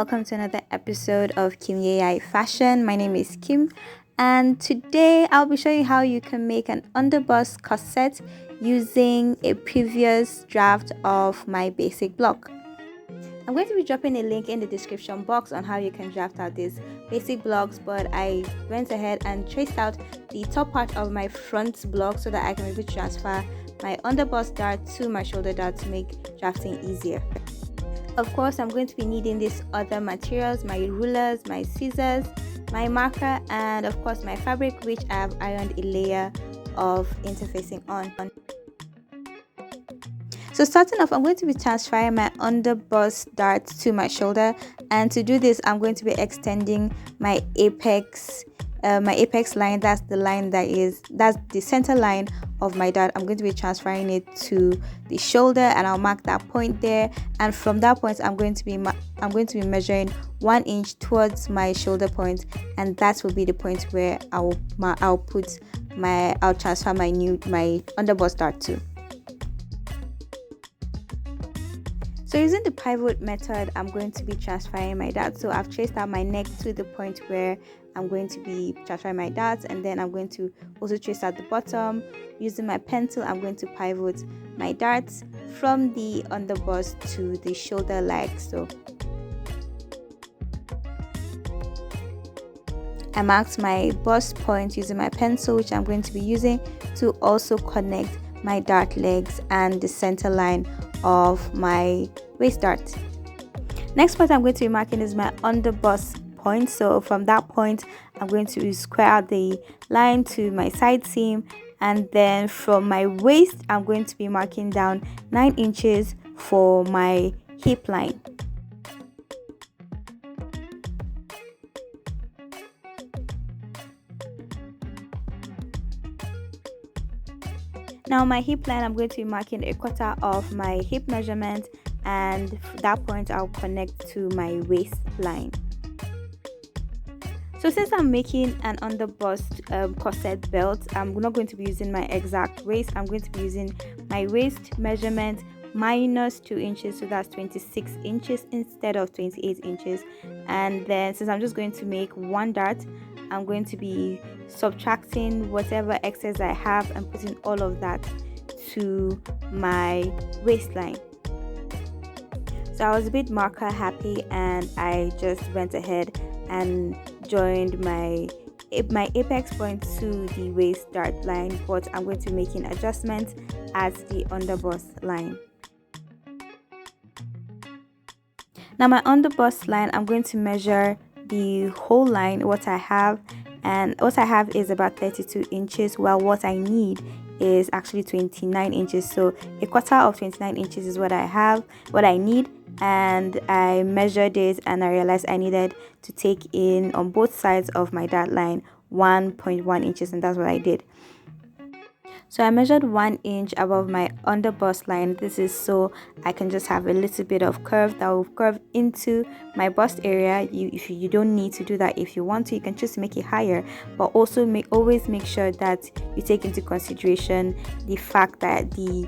welcome to another episode of Kyimya'yaih Fashion. My name is Kim, and today I'll be showing you how you can make an underbust corset using a previous draft of my basic block. I'm going to be dropping a link in the description box on how you can draft out these basic blocks, but I went ahead and traced out the top part of my front block so that I can maybe transfer my underbust dart to my shoulder dart to make drafting easier. Of course, I'm going to be needing these other materials, my rulers, my scissors, my marker, and of course my fabric, which I have ironed a layer of interfacing on. So starting off, I'm going to be transferring my underbust dart to my shoulder, and to do this I'm going to be extending my apex line. That's the center line of my dart. I'm going to be transferring it to the shoulder, and I'll mark that point there, and from that point I'm going to be measuring 1 inch towards my shoulder point, and that will be the point where I'll transfer my underbust dart to. So using the pivot method, I'm going to be transferring my darts. So I've traced out my neck to the point where I'm going to be transferring my darts, and then I'm going to also trace out the bottom. Using my pencil, I'm going to pivot my darts from the underbust to the shoulder like so. I marked my bust point using my pencil, which I'm going to be using to also connect my dart legs and the center line of my waist dart. Next point I'm going to be marking is my underbust point. So from that point I'm going to square out the line to my side seam, and then from my waist I'm going to be marking down 9 inches for my hip line. Now my hip line, I'm going to be marking a quarter of my hip measurement, and that point I'll connect to my waistline. So since I'm making an underbust corset belt, I'm not going to be using my exact waist. I'm going to be using my waist measurement minus 2 inches, so that's 26 inches instead of 28 inches. And then since I'm just going to make one dart, I'm going to be subtracting whatever excess I have and putting all of that to my waistline. So I was a bit marker happy, and I just went ahead and joined my apex point to the waist dart line, but I'm going to be making adjustments at the underbust line. Now my underbust line, I'm going to measure the whole line, what I have, and what I have is about 32 inches, while what I need is actually 29 inches. So a quarter of 29 inches is what I need, and I measured it and I realized I needed to take in on both sides of my dart line 1.1 inches, and that's what I did. So I measured 1 inch above my underbust line. This is so I can just have a little bit of curve that will curve into my bust area. You don't need to do that. If you want to, you can just make it higher, but also always make sure that you take into consideration the fact that the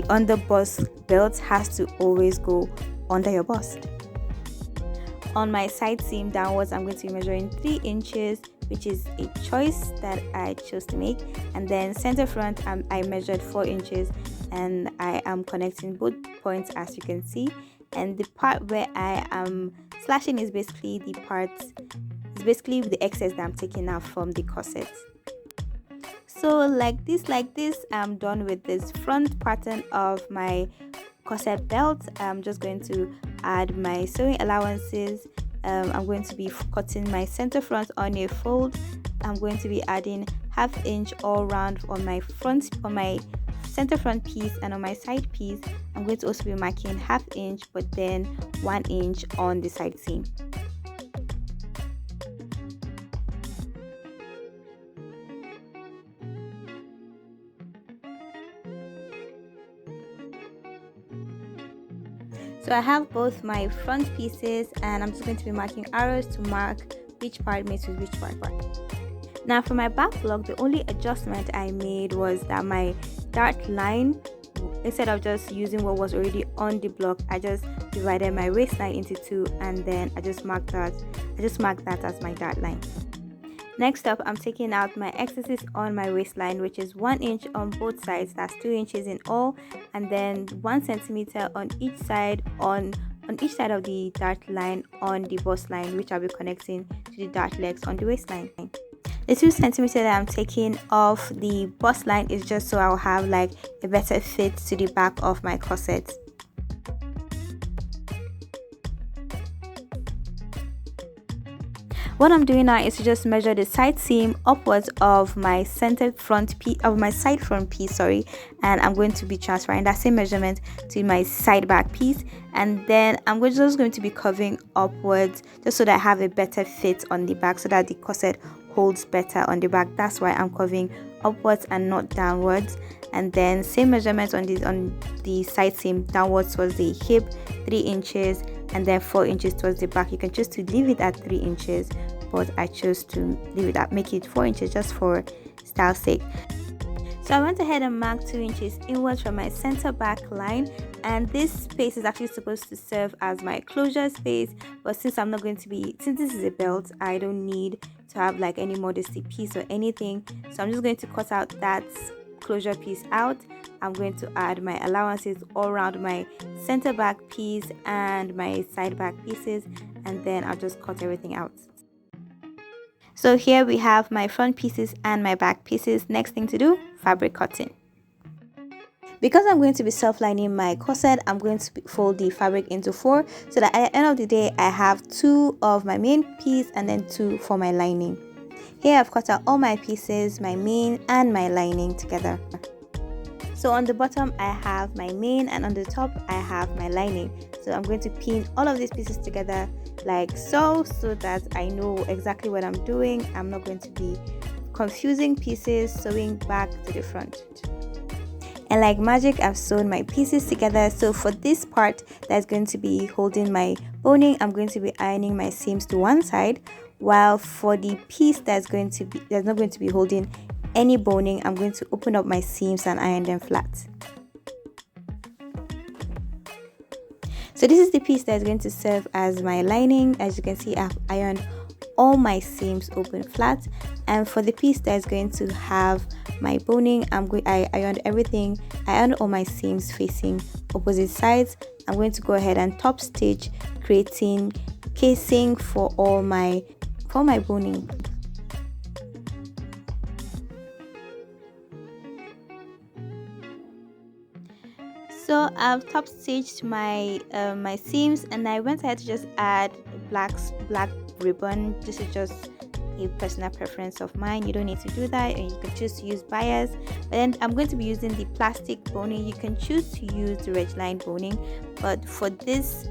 underbust belt has to always go under your bust. On my side seam downwards, I'm going to be measuring 3 inches, which is a choice that I chose to make, and then center front I measured 4 inches, and I am connecting both points as you can see, and the part where I am slashing is basically the excess that I'm taking out from the corset. So like this I'm done with this front pattern of my corset belt. I'm just going to add my sewing allowances. I'm going to be cutting my center front on a fold. I'm going to be adding 1/2 inch all round on my center front piece, and on my side piece I'm going to also be marking 1/2 inch, but then 1 inch on the side seam. So I have both my front pieces, and I'm just going to be marking arrows to mark which part meets with which part. Now for my back block, the only adjustment I made was that my dart line just using what was already on the block, I just divided my waistline into two, and then I just marked that as my dart line. Next up, I'm taking out my excesses on my waistline, which is 1 inch on both sides, that's 2 inches in all, and then 1 centimeter on each side on each side of the dart line on the bust line, which I'll be connecting to the dart legs on the waistline. The 2 centimeter that I'm taking off the bust line is just so I'll have like a better fit to the back of my corset. What I'm doing now is to just measure the side seam upwards of my side front piece, and I'm going to be transferring that same measurement to my side back piece, and then I'm just going to be curving upwards just so that I have a better fit on the back, so that the corset holds better on the back. That's why I'm curving upwards and not downwards. And then same measurements on the side seam, downwards towards the hip, 3 inches, and then 4 inches towards the back. You can choose to leave it at 3 inches, but I chose to leave it at, make it 4 inches just for style's sake. So I went ahead and marked 2 inches inwards from my center back line, and this space is actually supposed to serve as my closure space, but since this is a belt, I don't need to have like any modesty piece or anything, so I'm just going to cut out that closure piece out. I'm going to add my allowances all around my center back piece and my side back pieces, and then I'll just cut everything out. So here we have my front pieces and my back pieces. Next thing to do, fabric cutting. Because I'm going to be self-lining my corset, I'm going to fold the fabric into 4, so that at the end of the day I have 2 of my main piece and then 2 for my lining. Here I've cut out all my pieces, my main and my lining together. So on the bottom I have my main, and on the top I have my lining. So I'm going to pin all of these pieces together like so that I know exactly what I'm doing. I'm not going to be confusing pieces, sewing back to the front. And like magic, I've sewn my pieces together. So for this part that's going to be holding my boning, I'm going to be ironing my seams to one side, while for the piece that's not going to be holding any boning, I'm going to open up my seams and iron them flat. So this is the piece that's going to serve as my lining. As you can see, I've ironed all my seams open flat, and for the piece that's going to have my boning, I ironed everything. I ironed all my seams facing opposite sides. I'm going to go ahead and top stitch, creating casing for my boning. So I've top stitched my seams, and I went ahead to just add black ribbon. This is just a personal preference of mine. You don't need to do that, and you can choose to use bias. But then I'm going to be using the plastic boning. You can choose to use the ridgeline boning, but for this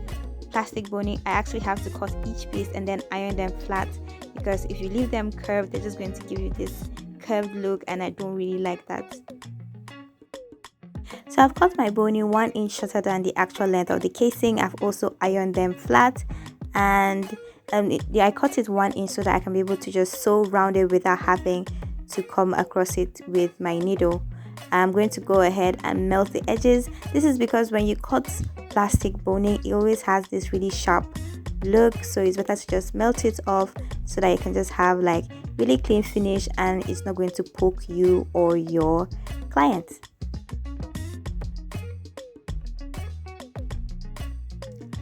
plastic boning I actually have to cut each piece and then iron them flat, because if you leave them curved, they're just going to give you this curved look, and I don't really like that. So I've cut my boning 1 inch shorter than the actual length of the casing. I've also ironed them flat, and I cut it 1 inch so that I can be able to just sew round it without having to come across it with my needle. I'm going to go ahead and melt the edges. This is because when you cut plastic boning, it always has this really sharp look, so it's better to just melt it off so that you can just have like really clean finish, and it's not going to poke you or your client.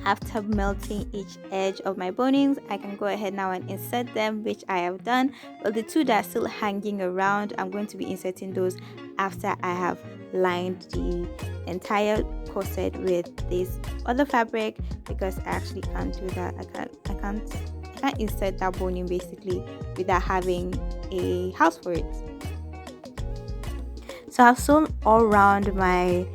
After melting each edge of my bonings, I can go ahead now and insert them, which I have done. But the two that are still hanging around, I'm going to be inserting those after I have lined the entire corset with this other fabric, because I actually can't do that. I can't insert that boning basically without having a house for it. So I've sewn all around my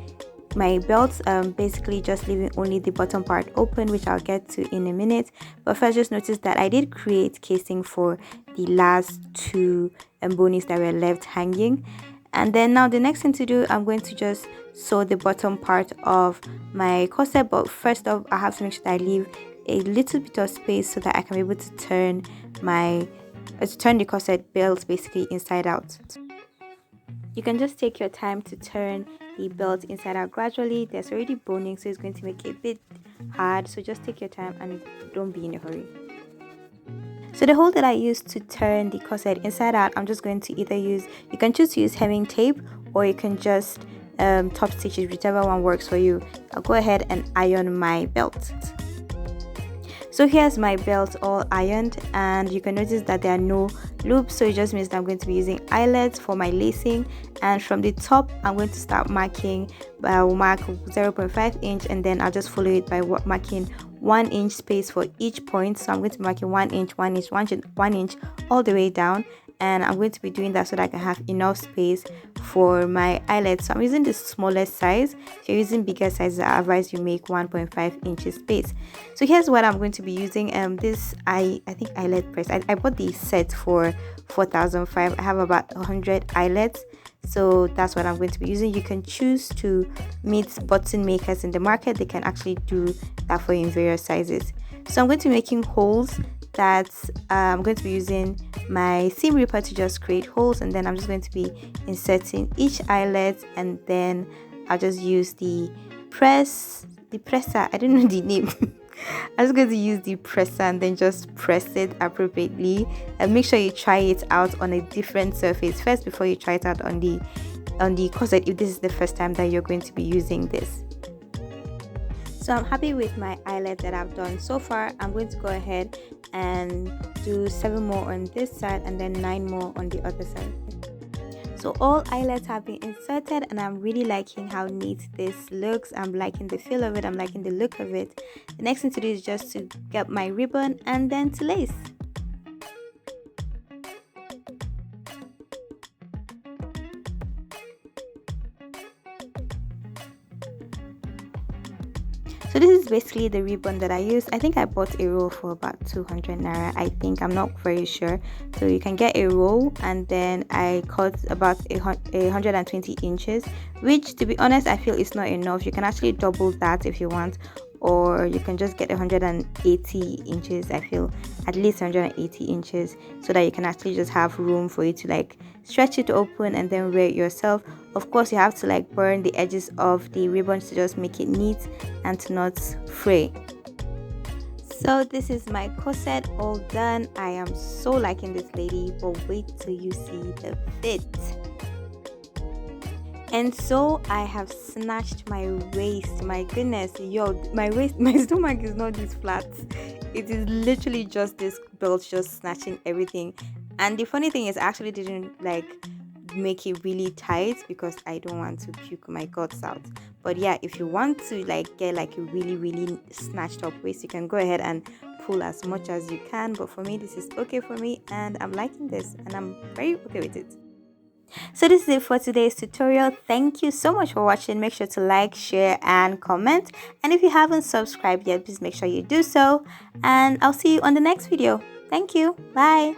belts, basically just leaving only the bottom part open, which I'll get to in a minute. But first, just notice that I did create casing for the last two bonings that were left hanging. And then now the next thing to do, I'm going to just sew the bottom part of my corset. But first off, I have to make sure that I leave a little bit of space so that I can be able to turn the corset belt basically inside out. You can just take your time to turn the belt inside out gradually. There's already boning, so it's going to make it a bit hard, so just take your time and don't be in a hurry. So the hole that I used to turn the corset inside out, I'm just going to either use, you can choose to use hemming tape, or you can just top stitches, whichever one works for you. I'll go ahead and iron my belt. So here's my belt all ironed, and you can notice that there are no loops, so it just means that I'm going to be using eyelets for my lacing. And from the top, I'm going to start marking. I'll mark 0.5 inch, and then I'll just follow it by marking 1 inch space for each point. So I'm going to be marking 1 inch, 1 inch, 1 inch all the way down, and I'm going to be doing that so that I can have enough space for my eyelets. So I'm using the smallest size. If you're using bigger sizes, I advise you make 1.5 inches space. So here's what I'm going to be using. This I think eyelet press. I bought the set for 4,005. I have about 100 eyelets, so that's what I'm going to be using. You can choose to meet button makers in the market. They can actually do that for you in various sizes. So I'm going to be making holes that I'm going to be using my seam ripper to just create holes, and then I'm just going to be inserting each eyelet, and then I'll just use the presser. I don't know the name. I'm just going to use the presser and then just press it appropriately, and make sure you try it out on a different surface first before you try it out on the corset if this is the first time that you're going to be using this. So I'm happy with my eyelet that I've done so far. I'm going to go ahead and do 7 more on this side and then 9 more on the other side. So all eyelets have been inserted, and I'm really liking how neat this looks. I'm liking the feel of it, I'm liking the look of it. The next thing to do is just to get my ribbon and then to lace. So this is basically the ribbon that I used. I think I bought a roll for about 200 naira. I think, I'm not very sure. So you can get a roll, and then I cut about 120 inches, which, to be honest, I feel is not enough. You can actually double that if you want, or you can just get 180 inches. I feel at least 180 inches, so that you can actually just have room for you to like stretch it open and then wear it yourself. Of course, you have to like burn the edges of the ribbons to just make it neat and to not fray. So this is my corset all done. I am so liking this lady, but wait till you see the fit. And so I have snatched my waist. My goodness, yo, my waist, my stomach is not this flat. It is literally just this belt just snatching everything. And the funny thing is, I actually didn't like make it really tight because I don't want to puke my guts out. But yeah, if you want to like get like a really snatched up waist, you can go ahead and pull as much as you can. But for me, this is okay for me, and I'm liking this, and I'm very okay with it. So this is it for today's tutorial. Thank you so much for watching. Make sure to like, share and comment, and if you haven't subscribed yet, please make sure you do so, and I'll see you on the next video. Thank you. Bye.